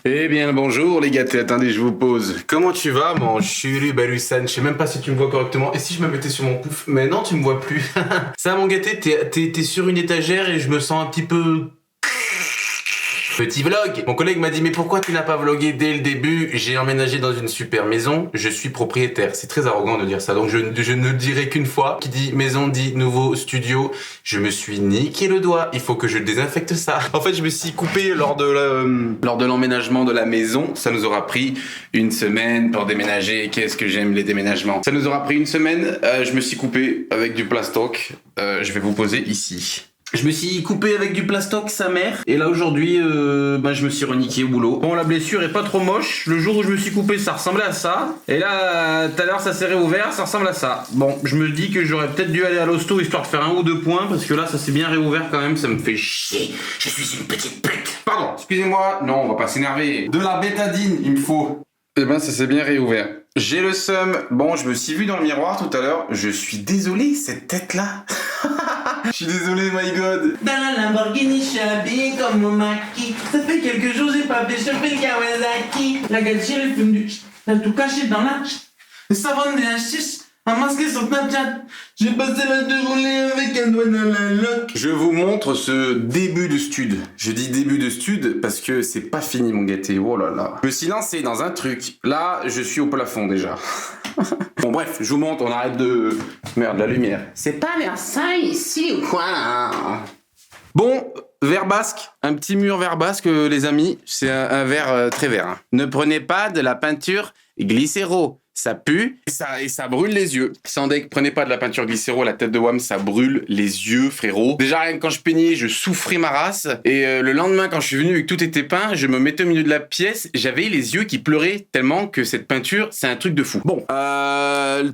Eh bien, bonjour les gâtés, attendez, je vous pose. Comment tu vas, mon chulu balusan? Je sais même pas si tu me vois correctement. Et si je me mettais sur mon pouf? Mais non, tu me vois plus. Ça, mon gâté, t'es sur une étagère et je me sens un petit peu... Petit vlog. Mon collègue m'a dit, mais pourquoi tu n'as pas vlogué dès le début? J'ai emménagé dans une super maison, je suis propriétaire. C'est très arrogant de dire ça, donc je ne dirai qu'une fois. Qui dit maison dit nouveau studio. Je me suis niqué le doigt, il faut que je désinfecte ça. En fait, je me suis coupé lors de l'emménagement de la maison. Ça nous aura pris une semaine pour déménager. Qu'est-ce que j'aime les déménagements. Ça nous aura pris une semaine, je me suis coupé avec du plastoc. Je vais vous poser ici. Je me suis coupé avec du plastoc, sa mère. Et là, aujourd'hui, je me suis reniqué au boulot. Bon, la blessure est pas trop moche. Le jour où je me suis coupé, ça ressemblait à ça. Et là, tout à l'heure, ça s'est réouvert, ça ressemble à ça. Bon, je me dis que j'aurais peut-être dû aller à l'hosto histoire de faire 1 ou 2 points. Parce que là, ça s'est bien réouvert quand même. Ça me fait chier. Je suis une petite pute. Pardon, excusez-moi. Non, on va pas s'énerver. De la bétadine, il me faut. Eh ben, ça s'est bien réouvert. J'ai le seum. Bon, je me suis vu dans le miroir tout à l'heure. Je suis désolé, cette tête-là. Je suis désolé, my god. Dans la Lamborghini, je suis habillé comme mon maquis. Ça fait quelques jours, j'ai pas fait choper le Kawasaki. La gâchette, elle fume du t'as tout caché dans la le savon de la chiche, un masque sur Snapchat. J'ai passé la journée avec un doigt dans la loque. Je vous montre ce début de stud. Je dis début de stud parce que c'est pas fini, mon gâté. Oh là là. Je me suis lancé dans un truc. Là, je suis au plafond déjà. Bon bref, je vous montre, on arrête de... Merde, la lumière. C'est pas vers ça ici ou quoi hein? Bon, verre basque, un petit mur vert basque, les amis. C'est un verre très vert. Hein. Ne prenez pas de la peinture glycéro. Ça pue et ça brûle les yeux. Sandek, prenez pas de la peinture glycéro, la tête de Wham, ça brûle les yeux, frérot. Déjà, rien que quand je peignais, je souffrais ma race. Et le lendemain, quand je suis venu et que tout était peint, je me mettais au milieu de la pièce, j'avais les yeux qui pleuraient tellement que cette peinture, c'est un truc de fou. Bon,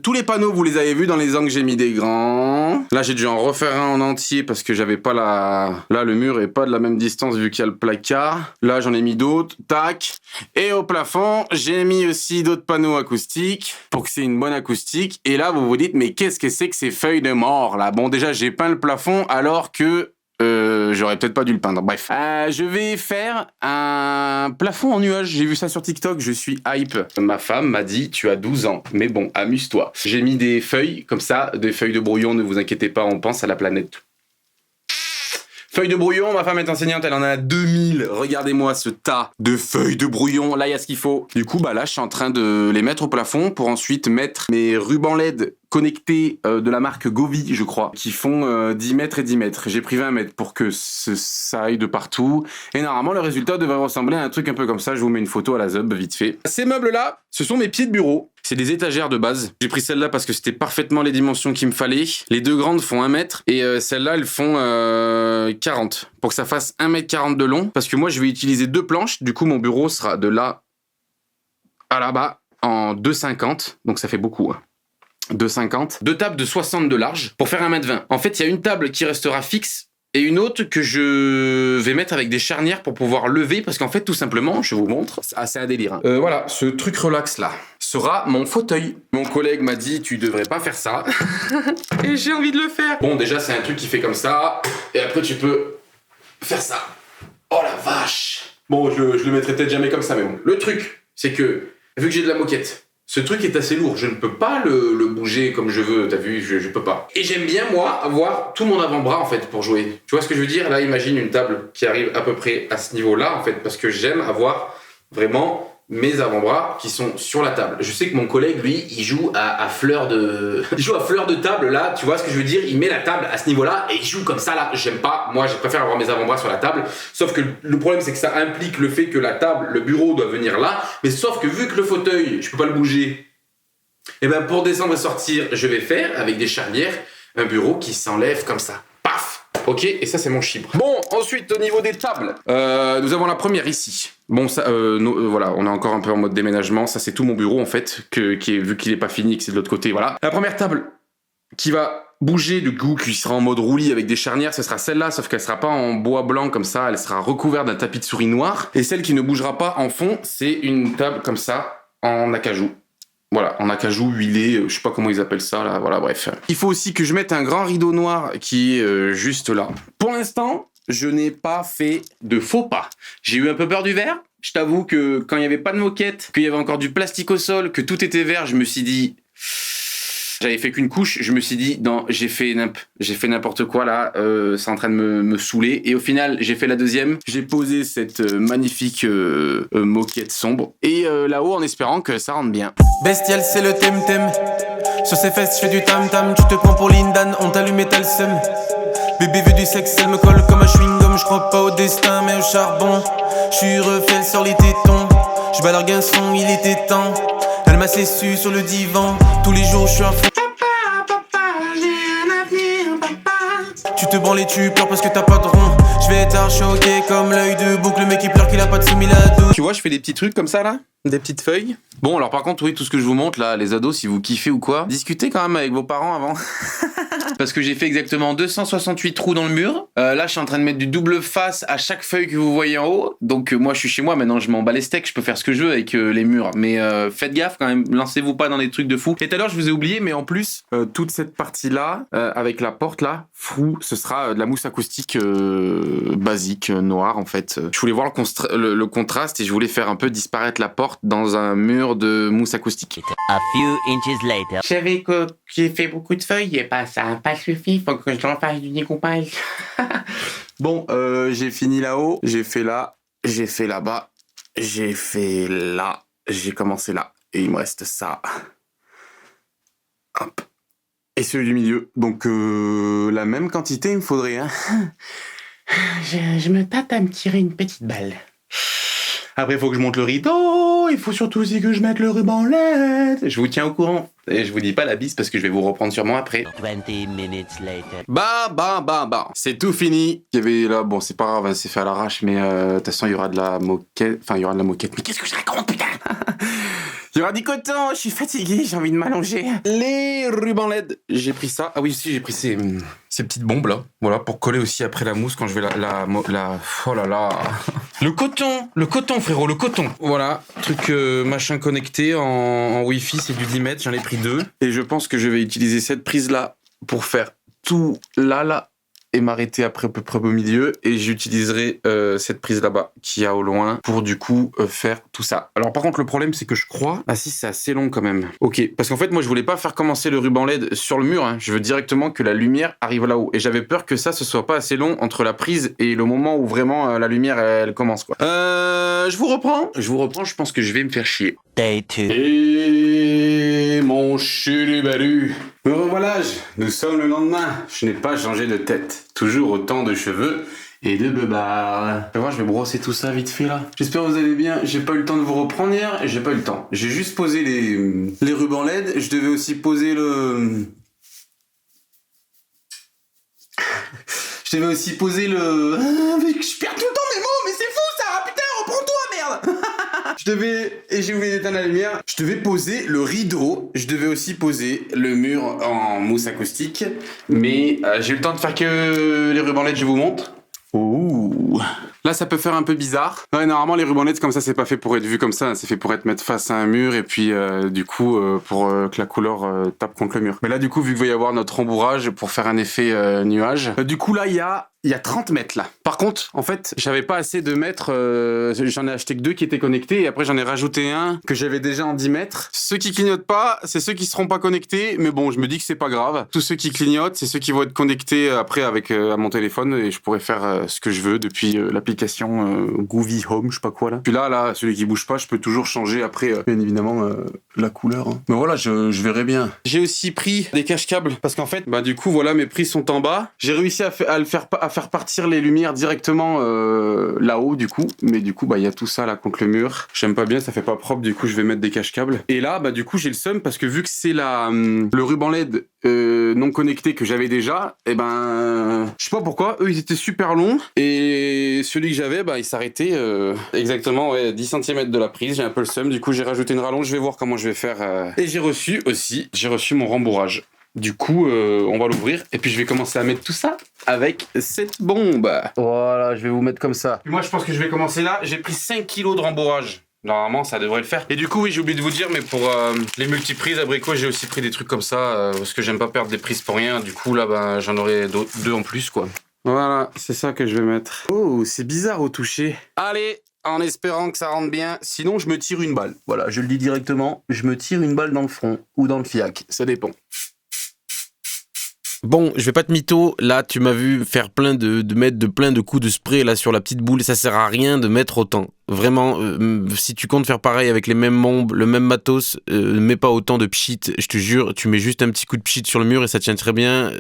tous les panneaux, vous les avez vus dans les angles, j'ai mis des grands. Là, j'ai dû en refaire un en entier parce que j'avais pas la... Là, le mur est pas de la même distance vu qu'il y a le placard. Là, j'en ai mis d'autres. Tac. Et au plafond, j'ai mis aussi d'autres panneaux acoustiques pour que c'est une bonne acoustique. Et là, vous vous dites, mais qu'est-ce que c'est que ces feuilles de mort, là? Bon, déjà, j'ai peint le plafond alors que j'aurais peut-être pas dû le peindre. Bref. Je vais faire un plafond en nuage. J'ai vu ça sur TikTok, je suis hype. Ma femme m'a dit, tu as 12 ans. Mais bon, amuse-toi. J'ai mis des feuilles comme ça, des feuilles de brouillon, ne vous inquiétez pas, on pense à la planète. Feuilles de brouillon, ma femme est enseignante, elle en a 2000. Regardez-moi ce tas de feuilles de brouillon. Là, il y a ce qu'il faut. Du coup, là, je suis en train de les mettre au plafond pour ensuite mettre mes rubans LED connectés de la marque Govee, je crois, qui font 10 mètres et 10 mètres. J'ai pris 20 mètres pour que ça aille de partout. Et normalement, le résultat devrait ressembler à un truc un peu comme ça. Je vous mets une photo à la zub, vite fait. Ces meubles-là, ce sont mes pieds de bureau. C'est des étagères de base. J'ai pris celle-là parce que c'était parfaitement les dimensions qu'il me fallait. Les deux grandes font 1 mètre et celles-là, elles font 40. Pour que ça fasse 1,40 m de long. Parce que moi, je vais utiliser 2 planches. Du coup, mon bureau sera de là à là-bas en 2,50. Donc ça fait beaucoup. Hein. 2,50. 2 tables de 60 de large pour faire 1,20 m. En fait, il y a une table qui restera fixe et une autre que je vais mettre avec des charnières pour pouvoir lever parce qu'en fait, tout simplement, je vous montre, c'est un délire. Hein. Voilà, ce truc relax là sera mon fauteuil. Mon collègue m'a dit, tu devrais pas faire ça. Et j'ai envie de le faire. Bon, déjà, c'est un truc qui fait comme ça et après, tu peux faire ça. Oh la vache. Bon, je le mettrai peut-être jamais comme ça, mais bon. Le truc, c'est que, vu que j'ai de la moquette, ce truc est assez lourd, je ne peux pas le bouger comme je veux, t'as vu, je peux pas. Et j'aime bien, moi, avoir tout mon avant-bras, en fait, pour jouer. Tu vois ce que je veux dire? Là, imagine une table qui arrive à peu près à ce niveau-là, en fait, parce que j'aime avoir vraiment mes avant-bras qui sont sur la table. Je sais que mon collègue, lui, il joue à fleur de... Il joue à fleur de table, là, tu vois ce que je veux dire? Il met la table à ce niveau-là et il joue comme ça, là. J'aime pas. Moi, je préfère avoir mes avant-bras sur la table. Sauf que le problème, c'est que ça implique le fait que la table, le bureau doit venir là. Mais sauf que vu que le fauteuil, je peux pas le bouger, et ben pour descendre et sortir, je vais faire, avec des charnières, un bureau qui s'enlève comme ça. Paf! Ok, et ça c'est mon chibre. Bon, ensuite au niveau des tables, nous avons la première ici. Bon, ça, voilà, on est encore un peu en mode déménagement. Ça c'est tout mon bureau en fait, vu qu'il est pas fini, que c'est de l'autre côté, voilà. La première table qui va bouger du coup, qui sera en mode roulis avec des charnières, ce sera celle-là, sauf qu'elle sera pas en bois blanc comme ça, elle sera recouverte d'un tapis de souris noir. Et celle qui ne bougera pas en fond, c'est une table comme ça, en acajou. Voilà, en acajou huilé, je sais pas comment ils appellent ça là, voilà, bref. Il faut aussi que je mette un grand rideau noir qui est juste là. Pour l'instant, je n'ai pas fait de faux pas. J'ai eu un peu peur du verre, je t'avoue que quand il n'y avait pas de moquette, qu'il y avait encore du plastique au sol, que tout était vert, je me suis dit... J'avais fait qu'une couche, je me suis dit, non, j'ai fait n'importe quoi là, c'est en train de me saouler. Et au final, j'ai fait la deuxième, j'ai posé cette magnifique moquette sombre. Et là-haut, en espérant que ça rentre bien. Bestial, c'est le thème. Sur ses fesses, je fais du tam-tam. Tu te prends pour Lindan, on t'allume et t'as le seum. Bébé veut du sexe, elle me colle comme un chewing-gum. Je crois pas au destin, mais au charbon. Je suis refait sur les tétons. Je balargue un son, il était temps. Elle m'a cessu sur le divan. Tous les jours, je suis à fond. Tu te branles et tu pleures parce que t'as pas de rond. Je vais être choqué comme l'œil de boucle. Le mec qui pleure qu'il a pas de semi-lado. Tu vois, je fais des petits trucs comme ça là, des petites feuilles. Bon, alors par contre, oui, tout ce que je vous montre là, les ados, si vous kiffez ou quoi, discutez quand même avec vos parents avant. Parce que j'ai fait exactement 268 trous dans le mur. Là, je suis en train de mettre du double face à chaque feuille que vous voyez en haut. Donc moi, je suis chez moi, maintenant je m'en bats les steaks, je peux faire ce que je veux avec les murs. Mais faites gaffe quand même, lancez-vous pas dans des trucs de fou. Et tout à l'heure, je vous ai oublié, mais en plus, toute cette partie-là, avec la porte là, ce sera de la mousse acoustique basique, noire en fait. Je voulais voir le contraste et je voulais faire un peu disparaître la porte dans un mur de mousse acoustique. A few inches later. Je savais que j'ai fait beaucoup de feuilles et bah ça n'a pas suffi, faut que je refasse du découpage. Bon, j'ai fini là-haut, j'ai fait là, j'ai fait là-bas, j'ai fait là, j'ai commencé là. Et il me reste ça. Hop. Et celui du milieu. Donc la même quantité il me faudrait. Hein. Je me tâte à me tirer une petite balle. Après, il faut que je monte le rideau. Il faut surtout aussi que je mette le ruban LED. Je vous tiens au courant. Et je vous dis pas la bise parce que je vais vous reprendre sûrement après. 20 minutes later. Bah. C'est tout fini. Il y avait là, bon, c'est pas grave, c'est fait à l'arrache, mais de toute façon, il y aura de la moquette. Enfin, il y aura de la moquette. Mais qu'est-ce que je raconte, putain? Il y aura du coton, je suis fatigué, j'ai envie de m'allonger. Les rubans LED, j'ai pris ça. Ah oui, aussi, j'ai pris ces petites bombes là. Voilà, pour coller aussi après la mousse quand je vais la oh là là. Le coton, frérot, le coton. Voilà, truc machin connecté en Wi-Fi, c'est du 10 mètres, j'en ai pris 2. Et je pense que je vais utiliser cette prise là pour faire tout là. Et m'arrêter après à peu près au milieu et j'utiliserai cette prise là-bas qui y a au loin pour du coup faire tout ça. Alors par contre le problème c'est que je crois... Ah si, c'est assez long quand même. Ok, parce qu'en fait moi je voulais pas faire commencer le ruban LED sur le mur, hein. Je veux directement que la lumière arrive là-haut et j'avais peur que ça ce soit pas assez long entre la prise et le moment où vraiment la lumière elle commence quoi. Je vous reprends, je pense que je vais me faire chier. Day 2. Et mon chulubalu. Me revoilà, nous sommes le lendemain. Je n'ai pas changé de tête. Toujours autant de cheveux et de beubars. Je vais voir, je vais brosser tout ça vite fait là. J'espère que vous allez bien. J'ai pas eu le temps de vous reprendre hier et j'ai pas eu le temps. J'ai juste posé les rubans LED. Je devais aussi poser le... Je devais aussi poser le... Je perds tout le temps mes mots, mais c'est fou ça. Putain, reprends-toi, merde. Et j'ai oublié d'éteindre la lumière. Je devais poser le rideau. Je devais aussi poser le mur en mousse acoustique. Mais j'ai eu le temps de faire que les rubans LED, je vous montre. Ouh. Là, ça peut faire un peu bizarre. Ouais, normalement, les rubans LED comme ça, c'est pas fait pour être vu comme ça. C'est fait pour être mettre face à un mur et puis du coup, pour que la couleur tape contre le mur. Mais là, du coup, vu qu'il va y avoir notre rembourrage pour faire un effet nuage, du coup, là, il y a 30 mètres là. Par contre, en fait, j'avais pas assez de mètres. J'en ai acheté que 2 qui étaient connectés et après j'en ai rajouté un que j'avais déjà en 10 mètres. Ceux qui clignotent pas, c'est ceux qui seront pas connectés. Mais bon, je me dis que c'est pas grave. Tous ceux qui clignotent, c'est ceux qui vont être connectés après avec à mon téléphone et je pourrais faire ce que je veux depuis l'application Goovy Home, je sais pas quoi là. Puis là, celui qui bouge pas, je peux toujours changer après, bien évidemment, la couleur. Hein. Mais voilà, je verrai bien. J'ai aussi pris des cache-câbles parce qu'en fait, bah du coup, voilà, mes prises sont en bas. J'ai réussi à faire partir les lumières directement là-haut du coup, mais du coup bah il y a tout ça là contre le mur, j'aime pas bien, ça fait pas propre, du coup je vais mettre des cache-câbles et là bah du coup j'ai le seum parce que vu que c'est le ruban LED non connecté que j'avais déjà, et ben je sais pas pourquoi eux ils étaient super longs et celui que j'avais bah il s'arrêtait exactement 10 cm de la prise. J'ai un peu le seum, du coup j'ai rajouté une rallonge, je vais voir comment je vais faire et j'ai reçu mon rembourrage. Du coup, on va l'ouvrir et puis je vais commencer à mettre tout ça avec cette bombe. Voilà, je vais vous mettre comme ça. Puis moi, je pense que je vais commencer là. J'ai pris 5 kilos de rembourrage. Normalement, ça devrait le faire. Et du coup, oui, j'ai oublié de vous dire, mais pour les multiprises abricots, j'ai aussi pris des trucs comme ça parce que j'aime pas perdre des prises pour rien. Du coup, là, ben, j'en aurai 2 en plus, quoi. Voilà, c'est ça que je vais mettre. Oh, c'est bizarre au toucher. Allez, en espérant que ça rentre bien. Sinon, je me tire une balle. Voilà, je le dis directement, je me tire une balle dans le front ou dans le fiac, ça dépend. Bon, je vais pas te mytho, là tu m'as vu faire plein mettre plein de coups de spray là sur la petite boule, ça sert à rien de mettre autant. Vraiment, si tu comptes faire pareil avec les mêmes membres, le même matos, mets pas autant de pchit, je te jure, tu mets juste un petit coup de pchit sur le mur et ça tient très bien.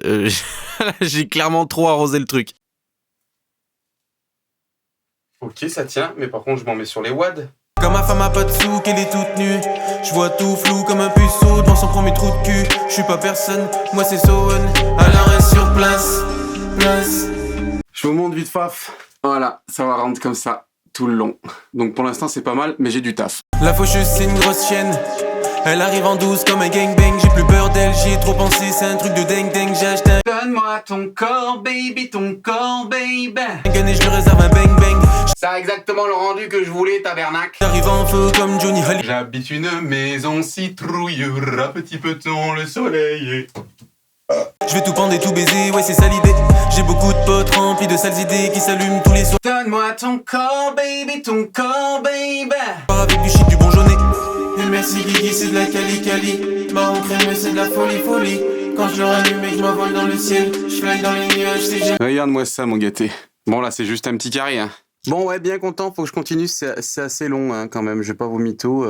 J'ai clairement trop arrosé le truc. Ok, ça tient, mais par contre, je m'en mets sur les wads. Quand ma femme a pas de sous, qu'elle est toute nue, je vois tout flou comme un puceau dans son premier trou de cul. Je suis pas personne, moi c'est Sowen, alors reste sur place. Je vous montre vite faf. Voilà, ça va rentrer comme ça tout le long. Donc pour l'instant, c'est pas mal, mais j'ai du taf. La faucheuse c'est une grosse chienne, elle arrive en douce comme un gangbang. J'ai plus peur d'elle, j'y ai trop pensé, c'est un truc de dingue. J'ai acheté Donne-moi ton corps, baby, ton corps, baby. un gun et je lui réserve un bang bang. Ça a exactement le rendu que je voulais, tabernacle. J'arrive en feu comme Johnny Hallyday. J'habite une maison citrouille, petit peu-ton le soleil. Je vais tout pendre et tout baiser, ouais c'est ça l'idée. J'ai beaucoup de potes remplis de sales idées qui s'allument tous les soirs. Donne-moi ton corps, baby, ton corps, baby. Avec du shit, du bon jaunet. Et merci Guigui, c'est de la cali. Marron crémeux, c'est de la folie. Quand je le rallume et que je m'envole dans le ciel, je fly dans les nuages, c'est génial. Regarde-moi ça, mon gâté. Bon, là, c'est juste un petit carré, hein. Bon, ouais, bien content, faut que je continue, c'est assez long, hein, quand même, je vais pas vous mytho.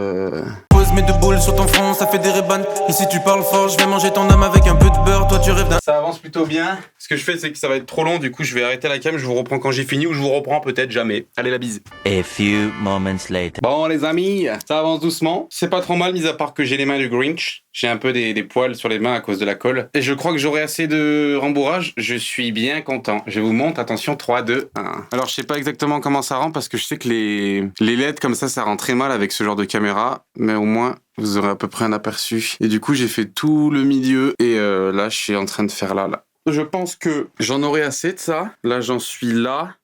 Pose mes deux boules sur ton front, ça fait des rébans. Et si tu parles fort, je vais manger ton âme avec un peu de beurre. Toi tu rêves d'un... Ça avance plutôt bien. Ce que je fais, c'est que ça va être trop long, du coup, je vais arrêter la cam, je vous reprends quand j'ai fini, ou je vous reprends peut-être jamais. Allez, la bise. A few moments later. Bon, les amis, ça avance doucement. C'est pas trop mal, mis à part que j'ai les mains du Grinch. J'ai un peu des poils sur les mains à cause de la colle. Et je crois que j'aurai assez de rembourrage. Je suis bien content. Je vous montre, attention, 3, 2, 1. Alors, je sais pas exactement comment ça rend, parce que je sais que les LED comme ça rend très mal avec ce genre de caméra. Mais au moins, vous aurez à peu près un aperçu. Et du coup, j'ai fait tout le milieu. Et là, je suis en train de faire là. Je pense que j'en aurai assez de ça. Là, j'en suis là,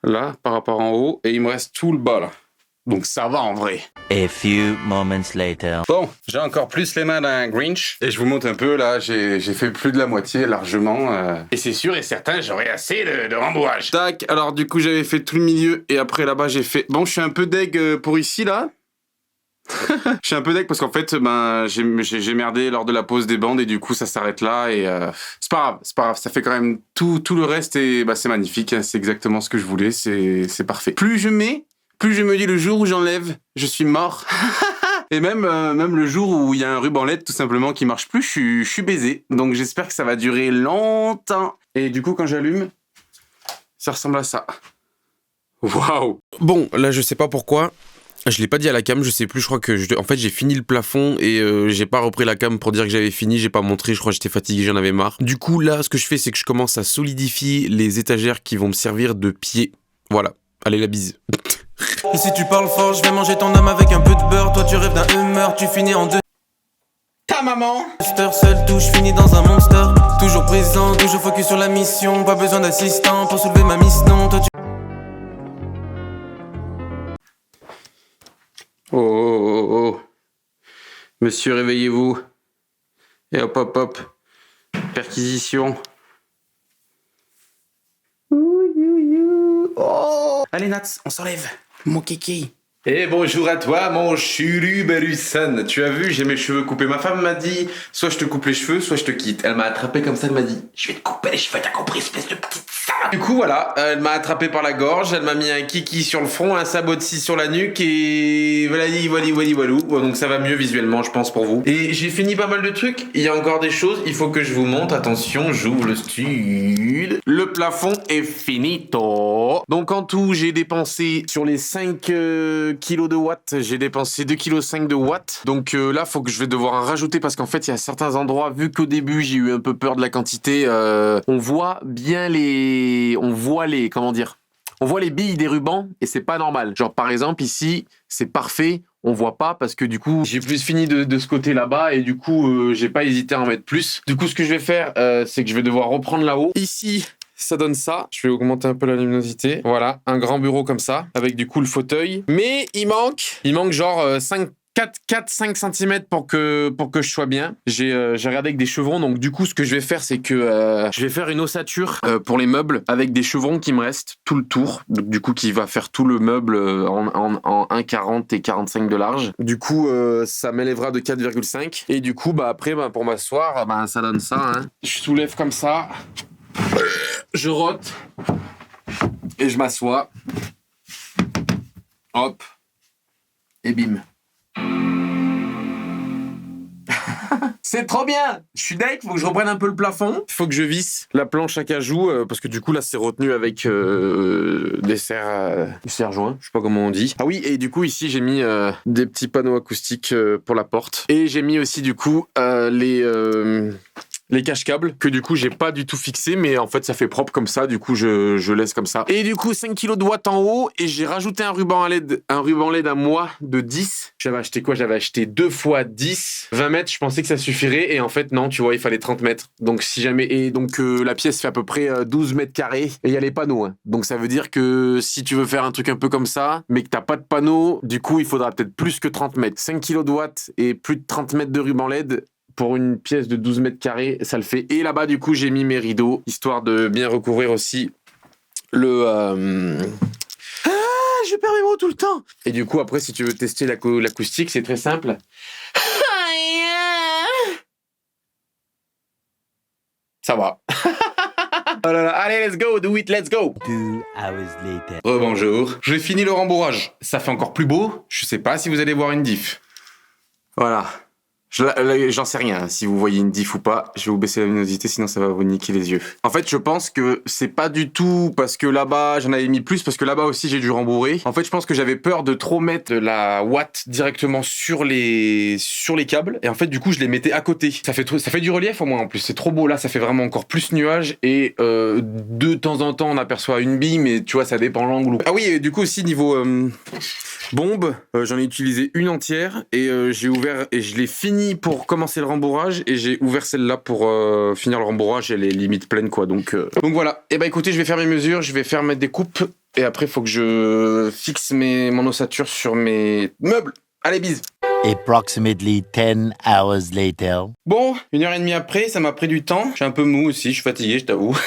par rapport en haut. Et il me reste tout le bas, là. Donc ça va en vrai. A few moments later. Bon, j'ai encore plus les mains d'un Grinch. Et je vous montre un peu, là, j'ai fait plus de la moitié, largement. Et c'est sûr et certain, j'aurai assez de rembourrage. Tac, alors du coup, j'avais fait tout le milieu. Et après, là-bas, j'ai fait... Bon, je suis un peu deg pour ici, là. Je suis un peu deg parce qu'en fait, ben, j'ai merdé lors de la pose des bandes. Et du coup, ça s'arrête là. Et c'est pas grave. Ça fait quand même tout le reste. Et bah, c'est magnifique. Hein, c'est exactement ce que je voulais. C'est parfait. Plus je me dis le jour où j'enlève, je suis mort. Et même le jour où il y a un ruban LED tout simplement qui marche plus, je suis baisé. Donc j'espère que ça va durer longtemps. Et du coup, quand j'allume, ça ressemble à ça. Waouh! Bon, là je sais pas pourquoi, je l'ai pas dit à la cam, je sais plus, je crois que en fait j'ai fini le plafond et j'ai pas repris la cam pour dire que j'avais fini, j'ai pas montré, je crois que j'étais fatigué, j'en avais marre. Du coup là, ce que je fais, c'est que je commence à solidifier les étagères qui vont me servir de pied. Voilà, allez la bise. Et si tu parles fort, je vais manger ton âme avec un peu de beurre. Toi tu rêves d'un humeur, tu finis en deux. Ta maman! Seul touche, finis dans un monster. Toujours présent, toujours focus sur la mission. Pas besoin d'assistant pour soulever ma mise, non. Toi tu... Oh. Monsieur, réveillez-vous. Et hop. Perquisition. Oh. Allez, Nats, on s'enlève. Mon kiki. Et bonjour à toi, mon chulubalusan. Tu as vu, j'ai mes cheveux coupés. Ma femme m'a dit, soit je te coupe les cheveux, soit je te quitte. Elle m'a attrapé comme ça, elle m'a dit, je vais te couper les cheveux, t'as compris, espèce de petite salope. Du coup, voilà, elle m'a attrapé par la gorge, elle m'a mis un kiki sur le front, un sabot de scie sur la nuque et voilà. Bon, donc ça va mieux visuellement, je pense, pour vous. Et j'ai fini pas mal de trucs. Il y a encore des choses, il faut que je vous montre. Attention, j'ouvre le style. Le plafond est finito. Donc en tout, j'ai dépensé sur les 5 kilos de watts, j'ai dépensé 2,5 kg de watts. Donc là, faut que je vais devoir rajouter parce qu'en fait, il y a certains endroits, vu qu'au début, j'ai eu un peu peur de la quantité, on voit bien comment dire, on voit les billes des rubans et c'est pas normal. Genre par exemple ici, c'est parfait, on voit pas parce que du coup, j'ai plus fini de ce côté là-bas et du coup, j'ai pas hésité à en mettre plus. Du coup, ce que je vais faire, c'est que je vais devoir reprendre là-haut. Ici, ça donne ça. Je vais augmenter un peu la luminosité. Voilà, un grand bureau comme ça, avec du coup le fauteuil. Mais il manque genre 5 4-5 cm pour que je sois bien. J'ai regardé avec des chevrons, donc du coup, ce que je vais faire, c'est que je vais faire une ossature pour les meubles avec des chevrons qui me restent tout le tour. Donc, du coup, qui va faire tout le meuble en 1,40 et 45 de large. Du coup, ça m'élèvera de 4,5. Et du coup, après, pour m'asseoir, ça donne ça. Hein. Je soulève comme ça. Je rote. Et je m'assois. Hop. Et bim. C'est trop bien. Je suis deg, faut que je reprenne un peu le plafond. Il faut que je visse la planche à cajou parce que du coup là c'est retenu avec des serre-joints, je sais pas comment on dit. Ah oui, et du coup ici j'ai mis des petits panneaux acoustiques pour la porte. Et j'ai mis aussi du coup les cache-câbles que du coup j'ai pas du tout fixé, mais en fait ça fait propre comme ça, du coup je laisse comme ça. Et du coup 5 kg de watts en haut, et j'ai rajouté un ruban LED à moi de 10. J'avais acheté quoi? J'avais acheté 2 fois 10, 20 mètres, je pensais que ça suffirait, et en fait non, tu vois, il fallait 30 mètres. Donc si jamais, et donc la pièce fait à peu près 12 mètres carrés, et il y a les panneaux, hein. Donc ça veut dire que si tu veux faire un truc un peu comme ça, mais que t'as pas de panneaux, du coup il faudra peut-être plus que 30 mètres. 5 kg de watts et plus de 30 mètres de ruban LED, pour une pièce de 12 mètres carrés, ça le fait. Et là-bas, du coup, j'ai mis mes rideaux, histoire de bien recouvrir aussi le... je perds mes mots tout le temps. Et du coup, après, si tu veux tester l'acoustique, c'est très simple. Ça va. Oh là là, allez, let's go, do it, let's go. 2 hours later. Rebonjour. J'ai fini le rembourrage. Ça fait encore plus beau. Je sais pas si vous allez voir une diff. Voilà. J'en sais rien, si vous voyez une diff ou pas, je vais vous baisser la luminosité, sinon ça va vous niquer les yeux. En fait, je pense que c'est pas du tout parce que là-bas, j'en avais mis plus, parce que là-bas aussi j'ai dû rembourrer. En fait, je pense que j'avais peur de trop mettre la watt directement sur les câbles, et en fait, du coup, je les mettais à côté. Ça fait du relief au moins en plus, c'est trop beau. Là, ça fait vraiment encore plus nuage, et de temps en temps, on aperçoit une bille, mais tu vois, ça dépend l'angle. Ah oui, et du coup aussi, niveau... bombe, j'en ai utilisé une entière, et j'ai ouvert, et je l'ai fini pour commencer le rembourrage, et j'ai ouvert celle-là pour finir le rembourrage, et elle est limite pleine quoi, donc voilà. Et bah écoutez, je vais faire mes mesures, je vais faire mettre des coupes, et après il faut que je fixe mon ossature sur mes meubles. Allez, bise. Approximately 10 hours later. Bon, 1h30 après, ça m'a pris du temps, je suis un peu mou aussi, je suis fatigué, je t'avoue.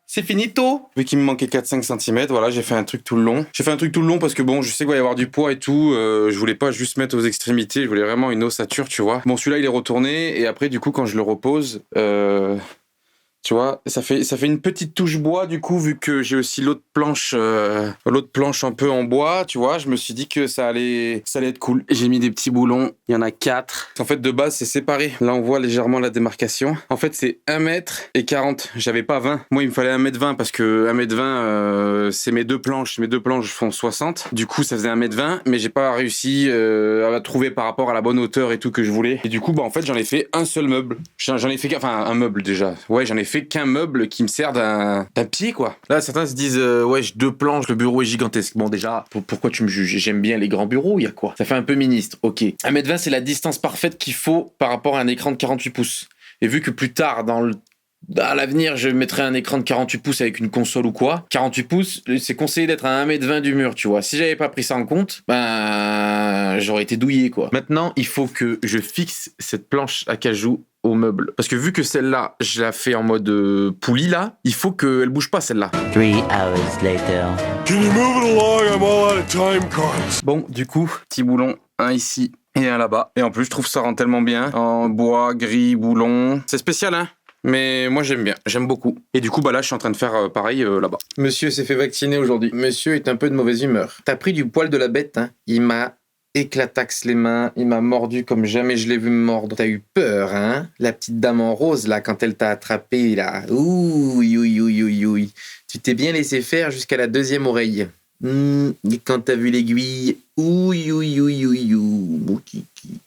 C'est finito. Vu qu'il me manquait 4-5 cm, voilà, j'ai fait un truc tout le long. J'ai fait un truc tout le long parce que bon, je sais qu'il va y avoir du poids et tout. Je voulais pas juste mettre aux extrémités, je voulais vraiment une ossature, tu vois. Bon, celui-là, il est retourné, et après, du coup, quand je le repose, tu vois, ça fait une petite touche bois, du coup, vu que j'ai aussi l'autre planche un peu en bois, tu vois, je me suis dit que ça allait être cool. J'ai mis des petits boulons, il y en a 4. En fait, de base, c'est séparé. Là, on voit légèrement la démarcation. En fait, c'est 1m40. J'avais pas 20. Moi, il me fallait 1m20 parce que 1m20, c'est mes deux planches. Mes deux planches font 60. Du coup, ça faisait 1m20, mais j'ai pas réussi à trouver par rapport à la bonne hauteur et tout que je voulais. Et du coup, en fait, j'en ai fait un seul meuble. J'en ai fait, enfin, un meuble déjà. Ouais, j'en ai fait qu'un meuble qui me sert d'un pied, quoi. Là, certains se disent, ouais, j'ai 2 planches, le bureau est gigantesque. Bon, déjà, pourquoi tu me juges? J'aime bien les grands bureaux, il y a quoi? Ça fait un peu ministre, ok. 1m20, c'est la distance parfaite qu'il faut par rapport à un écran de 48 pouces. Et vu que plus tard, à l'avenir, je mettrai un écran de 48 pouces avec une console ou quoi. 48 pouces, c'est conseillé d'être à 1m20 du mur, tu vois. Si j'avais pas pris ça en compte, j'aurais été douillé, quoi. Maintenant, il faut que je fixe cette planche à cajou au meuble. Parce que vu que celle-là, je la fais en mode poulie, là, il faut qu'elle bouge pas, celle-là. 3 hours later. Can you move it along? I'm all out of time cards. Bon, du coup, petit boulon, un ici et un là-bas. Et en plus, je trouve ça rend tellement bien. En bois, gris, boulon. C'est spécial, hein? Mais moi j'aime bien, j'aime beaucoup. Et du coup là je suis en train de faire pareil là-bas. Monsieur s'est fait vacciner aujourd'hui. Monsieur est un peu de mauvaise humeur. T'as pris du poil de la bête, hein. Il m'a éclataxe les mains, il m'a mordu comme jamais je l'ai vu me mordre. T'as eu peur, hein? La petite dame en rose là, quand elle t'a attrapé là. Ouh. Tu t'es bien laissé faire jusqu'à la 2e oreille. Et quand t'as vu l'aiguille, ouh. Mon kiki.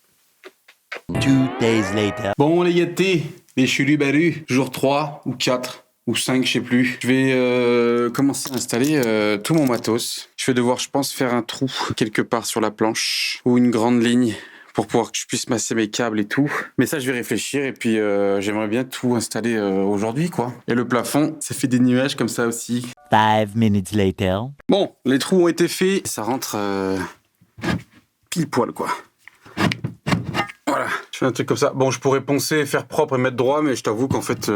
2 days later. Bon les gâtés, les chulubarus, jour 3 ou 4 ou 5, je sais plus. Je vais commencer à installer tout mon matos. Je vais devoir, je pense, faire un trou quelque part sur la planche ou une grande ligne pour pouvoir que je puisse masser mes câbles et tout. Mais ça, je vais réfléchir, et puis j'aimerais bien tout installer aujourd'hui, quoi. Et le plafond, ça fait des nuages comme ça aussi. 5 minutes later. Bon, les trous ont été faits. Ça rentre pile poil, quoi. Voilà, je fais un truc comme ça. Bon, je pourrais poncer, faire propre et mettre droit, mais je t'avoue qu'en fait,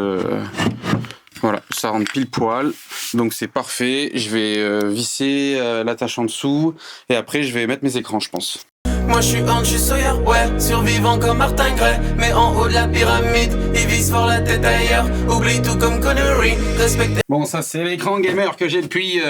voilà, ça rentre pile poil. Donc c'est parfait. Je vais visser l'attache en dessous et après je vais mettre mes écrans, je pense. Moi je suis Ange, je suis Sawyer, ouais, survivant comme Martin Gray. Mais en haut de la pyramide, ils visent fort la tête ailleurs. Oublie tout comme Connery, respecte. Bon, ça c'est l'écran gamer que j'ai depuis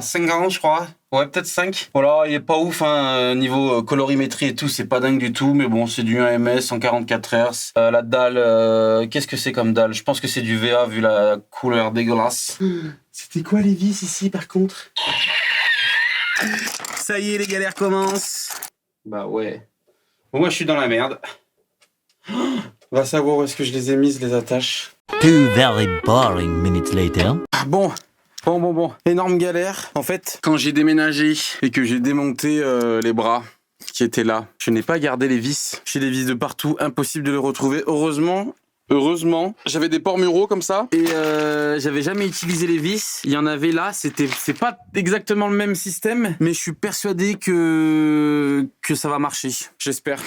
5 ans, je crois. Ouais, peut-être 5. Voilà, il est pas ouf, hein, niveau colorimétrie et tout, c'est pas dingue du tout, mais bon, c'est du 1 ms, 144 Hz. La dalle, qu'est-ce que c'est comme dalle? Je pense que c'est du VA vu la couleur dégueulasse. C'était quoi les vis ici par contre? Ça y est, les galères commencent. Bah ouais. Bon, moi je suis dans la merde. On va savoir où est-ce que je les ai mises, les attaches. 2 very boring minutes later. Ah bon. Énorme galère. En fait, quand j'ai déménagé et que j'ai démonté les bras qui étaient là, je n'ai pas gardé les vis. J'ai les vis de partout, impossible de les retrouver. Heureusement, j'avais des ports muraux comme ça et j'avais jamais utilisé les vis. Il y en avait là, c'est pas exactement le même système, mais je suis persuadé que ça va marcher. J'espère.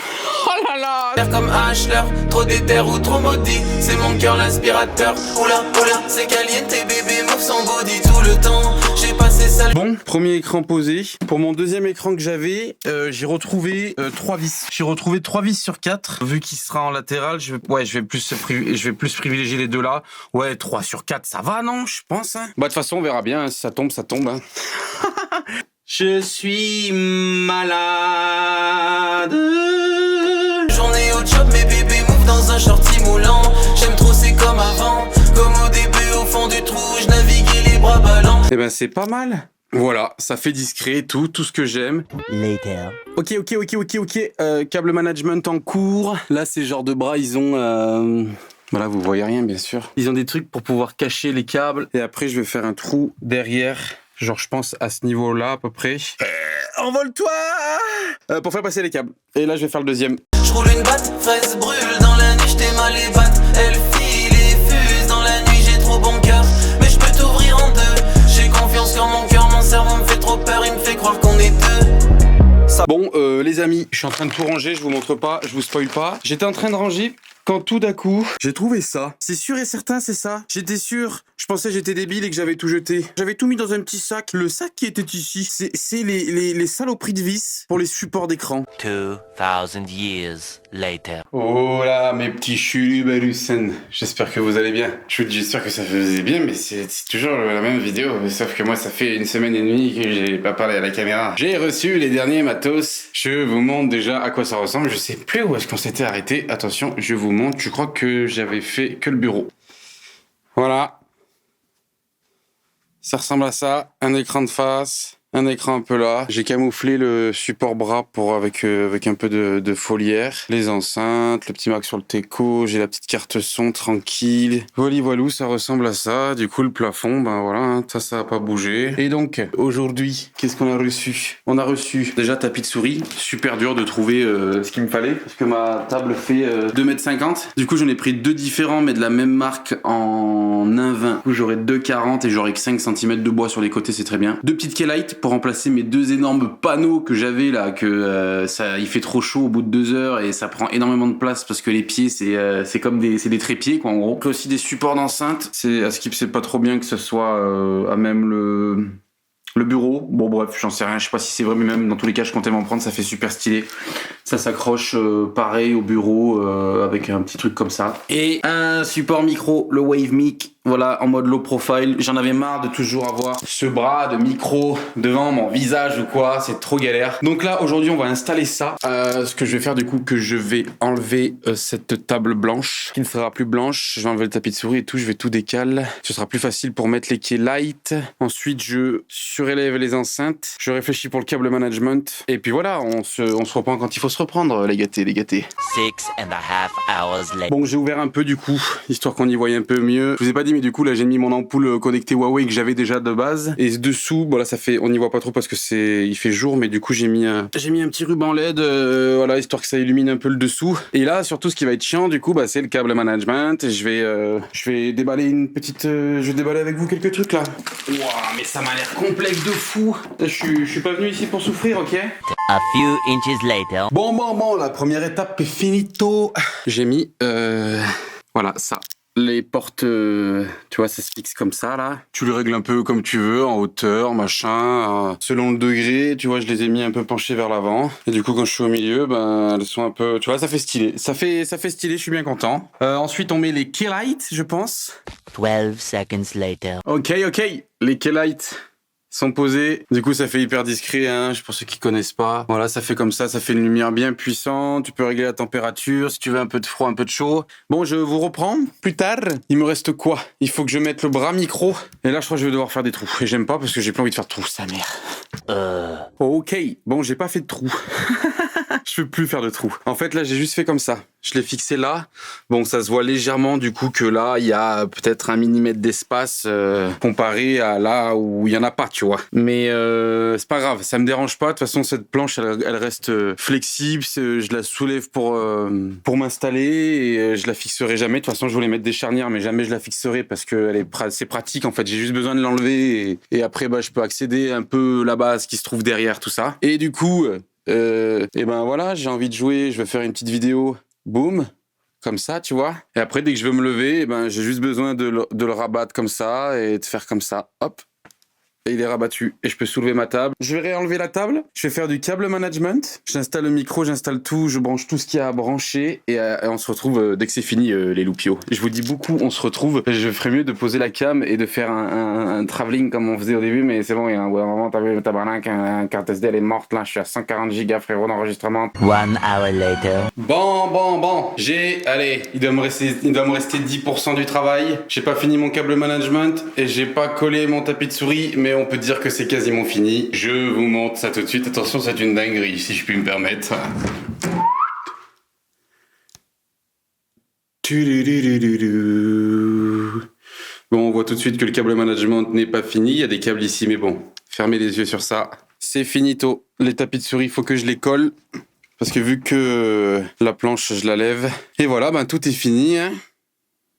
Oh là là! Comme Ashler, trop déter ou trop maudit. C'est mon cœur l'aspirateur. Oula, c'est caliente, bébé move son body tout le temps. J'ai passé ça. Bon, premier écran posé. Pour mon deuxième écran que j'avais, j'ai retrouvé 3 vis. J'ai retrouvé 3 vis sur 4. Vu qu'il sera en latéral, je vais plus privilégier les deux là. Ouais, 3 sur 4, ça va, non? Je pense. Hein. Bah, de toute façon, on verra bien. Si ça tombe, ça tombe. Hein. Je suis malade. Journée au job, mes bébés move dans un shorty moulant. J'aime trop, c'est comme avant. Comme au début, au fond du trou, je naviguais les bras ballants. Eh ben, c'est pas mal. Voilà, ça fait discret, tout ce que j'aime. Later. Ok. Câble management en cours. Là, ces genres de bras, ils ont... Voilà, vous voyez rien, bien sûr. Ils ont des trucs pour pouvoir cacher les câbles. Et après, je vais faire un trou derrière. Genre, je pense à ce niveau-là, à peu près. Envole-toi pour faire passer les câbles. Et là, je vais faire le deuxième. Je roule une batte, fraise brûle dans la nuit, j't'ai mal les battes. Elle file et fuse dans la nuit, j'ai trop bon cœur. Mais je peux t'ouvrir en deux. J'ai confiance sur mon cœur, mon cerveau me fait trop peur, il me fait croire qu'on est deux. Bon, les amis, je suis en train de tout ranger, je vous montre pas, je vous spoil pas. J'étais en train de ranger quand tout d'un coup, j'ai trouvé ça. C'est sûr et certain, c'est ça. J'étais sûr. Je pensais que j'étais débile et que j'avais tout jeté. J'avais tout mis dans un petit sac. Le sac qui était ici, c'est les saloperies de vis pour les supports d'écran. 2000 years later. Oh là, mes petits chulubalucen. J'espère que vous allez bien. J'espère que ça faisait bien, mais c'est toujours la même vidéo. Sauf que moi, ça fait 1 semaine et demie que j'ai pas parlé à la caméra. J'ai reçu les derniers matos. Je vous montre déjà à quoi ça ressemble. Je sais plus où est-ce qu'on s'était arrêté. Attention, je vous montre. Je crois que j'avais fait que le bureau. Voilà. Ça ressemble à ça. Un écran de face. Un écran un peu là. J'ai camouflé le support bras avec un peu de foliaire. Les enceintes, le petit Mac sur le Teco. J'ai la petite carte son tranquille. Voilou, ça ressemble à ça. Du coup, le plafond, ben voilà, hein, ça va pas bouger. Et donc, aujourd'hui, qu'est-ce qu'on a reçu? On a reçu déjà tapis de souris. Super dur de trouver ce qu'il me fallait parce que ma table fait 2,50 m. Du coup, j'en ai pris 2 différents, mais de la même marque en 1,20. Du coup, j'aurai 2,40 et j'aurai que 5 cm de bois sur les côtés, c'est très bien. 2 petites K-Light pour remplacer mes 2 énormes panneaux que j'avais là, que il fait trop chaud au bout de 2 heures et ça prend énormément de place parce que les pieds c'est comme des trépieds quoi en gros. Aussi des supports d'enceinte. À Skip c'est pas trop bien que ce soit à même le bureau. Bon bref, j'en sais rien, je sais pas si c'est vrai, mais même dans tous les cas je comptais m'en prendre, ça fait super stylé. Ça s'accroche pareil au bureau avec un petit truc comme ça. Et un support micro, le Wave Mic. Voilà, en mode low profile. J'en avais marre de toujours avoir ce bras de micro devant mon visage ou quoi. C'est trop galère. Donc là, aujourd'hui, on va installer ça. Ce que je vais faire du coup, que je vais enlever cette table blanche, qui ne sera plus blanche. Je vais enlever le tapis de souris et tout. Je vais tout décaler. Ce sera plus facile pour mettre les quais light. Ensuite, je surélève les enceintes. Je réfléchis pour le câble management. Et puis voilà, on se reprend quand il faut se se reprendre, les gâtés, les gâtés. 6.5 hours later. Bon, j'ai ouvert un peu du coup, histoire qu'on y voie un peu mieux. Je vous ai pas dit, mais du coup, là, j'ai mis mon ampoule connectée Huawei que j'avais déjà de base. Et dessous, bon là, ça fait, on y voit pas trop parce que il fait jour, mais du coup, j'ai mis un petit ruban LED, voilà, histoire que ça illumine un peu le dessous. Et là, surtout, ce qui va être chiant, du coup, bah, c'est le câble management. Et je vais déballer je vais déballer avec vous quelques trucs là. Waouh, mais ça m'a l'air complexe de fou. Je suis pas venu ici pour souffrir, ok? A few inches later. Bon, la première étape est finito. J'ai mis, voilà, ça. Les portes, tu vois, ça se fixe comme ça, là. Tu le règles un peu comme tu veux, en hauteur, machin, selon le degré. Tu vois, je les ai mis un peu penchés vers l'avant. Et du coup, quand je suis au milieu, ben, elles sont un peu, tu vois, ça fait stylé. Ça fait stylé, je suis bien content. Ensuite, on met les keylights, je pense. 12 seconds later. Ok, les keylights sont posés. Du coup, ça fait hyper discret, hein, pour ceux qui connaissent pas. Voilà, ça fait comme ça fait une lumière bien puissante. Tu peux régler la température, si tu veux un peu de froid, un peu de chaud. Bon, je vous reprends plus tard. Il me reste quoi? Il faut que je mette le bras micro. Et là, je crois que je vais devoir faire des trous. Et j'aime pas parce que j'ai pas envie de faire de trous, sa mère. Ok, bon, j'ai pas fait de trous. Je peux plus faire de trous. En fait, là, j'ai juste fait comme ça. Je l'ai fixé là. Bon, ça se voit légèrement du coup que là, il y a peut-être 1 millimètre d'espace comparé à là où il y en a pas, tu vois. Mais c'est pas grave, ça me dérange pas. De toute façon, cette planche, elle reste flexible. Je la soulève pour m'installer et je la fixerai jamais. De toute façon, je voulais mettre des charnières, mais jamais je la fixerai parce que c'est pratique. En fait, j'ai juste besoin de l'enlever et après, bah, je peux accéder un peu là-bas à ce qui se trouve derrière tout ça. Et du coup, et ben voilà, j'ai envie de jouer. Je vais faire une petite vidéo. Boum, comme ça, tu vois. Et après, dès que je veux me lever, eh ben, j'ai juste besoin de le rabattre comme ça et de faire comme ça. Hop. Et il est rabattu. Et je peux soulever ma table. Je vais réenlever la table. Je vais faire du câble management. J'installe le micro, j'installe tout. Je branche tout ce qu'il y a à brancher. Et on se retrouve dès que c'est fini, les loupiaux. Je vous dis beaucoup, on se retrouve. Je ferais mieux de poser la cam et de faire un travelling comme on faisait au début. Mais c'est bon, il y a un moment, t'as vu le tabarnak, une carte SD, elle est morte. Là, je suis à 140 gigas, frérot, d'enregistrement. 1 hour later. Bon. Allez, il doit me rester 10% du travail. J'ai pas fini mon câble management et j'ai pas collé mon tapis de souris, mais on peut dire que c'est quasiment fini. Je vous montre ça tout de suite. Attention, c'est une dinguerie, si je puis me permettre. Bon, on voit tout de suite que le câble management n'est pas fini. Il y a des câbles ici, mais bon, fermez les yeux sur ça. C'est finito. Les tapis de souris, il faut que je les colle. Parce que vu que la planche, je la lève. Et voilà, ben tout est fini, hein.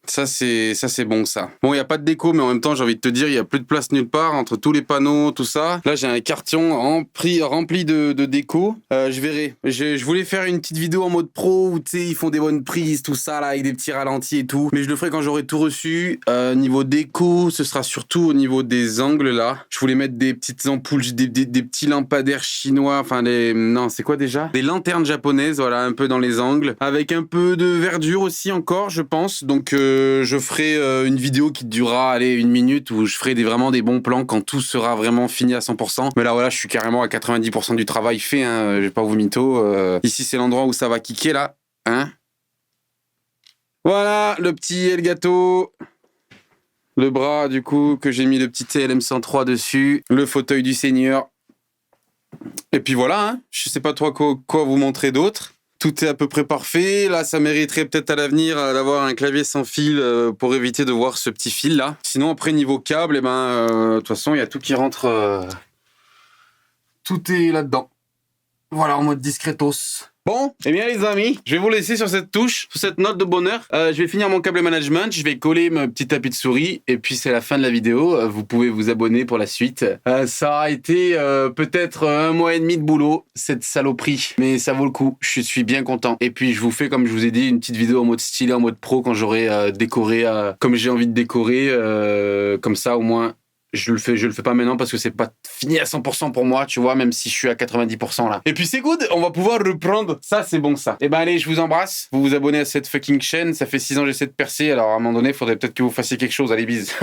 Ça c'est bon ça. Bon, il y a pas de déco, mais en même temps, j'ai envie de te dire, il y a plus de place nulle part entre tous les panneaux, tout ça. Là, j'ai un carton rempli de déco. Je verrai. Je voulais faire une petite vidéo en mode pro où tu sais, ils font des bonnes prises, tout ça là, avec des petits ralentis et tout. Mais je le ferai quand j'aurai tout reçu. Niveau déco, ce sera surtout au niveau des angles là. Je voulais mettre des petites ampoules, des petits lampadaires chinois. Enfin, non, c'est quoi déjà? Des lanternes japonaises, voilà, un peu dans les angles, avec un peu de verdure aussi encore, je pense. Donc je ferai une vidéo qui durera 1 minute où je ferai vraiment des bons plans quand tout sera vraiment fini à 100%. Mais là voilà, je suis carrément à 90% du travail fait, hein. Je vais pas vous mytho. Ici c'est l'endroit où ça va kicker là, hein. Voilà le petit Elgato. Le bras du coup que j'ai mis le petit TLM103 dessus, le fauteuil du seigneur. Et puis voilà, hein. Je sais pas trop quoi vous montrer d'autre. Tout est à peu près parfait. Là, ça mériterait peut-être à l'avenir d'avoir un clavier sans fil pour éviter de voir ce petit fil là. Sinon, après niveau câble, eh ben, de toute façon, il y a tout qui rentre. Tout est là-dedans. Voilà, en mode discretos. Bon, eh bien les amis, je vais vous laisser sur cette touche, sur cette note de bonheur. Je vais finir mon câble management, je vais coller mon petit tapis de souris et puis c'est la fin de la vidéo. Vous pouvez vous abonner pour la suite. Ça a été peut-être 1 mois et demi de boulot, cette saloperie, mais ça vaut le coup. Je suis bien content. Et puis je vous fais, comme je vous ai dit, une petite vidéo en mode stylé, en mode pro quand j'aurai décoré comme j'ai envie de décorer. Comme ça au moins. Je le fais pas maintenant parce que c'est pas fini à 100% pour moi, tu vois, même si je suis à 90% là. Et puis c'est good, on va pouvoir reprendre. Ça, c'est bon ça. Et ben allez, je vous embrasse. Vous vous abonnez à cette fucking chaîne. Ça fait 6 ans que j'essaie de percer, alors à un moment donné, faudrait peut-être que vous fassiez quelque chose. Allez, bise.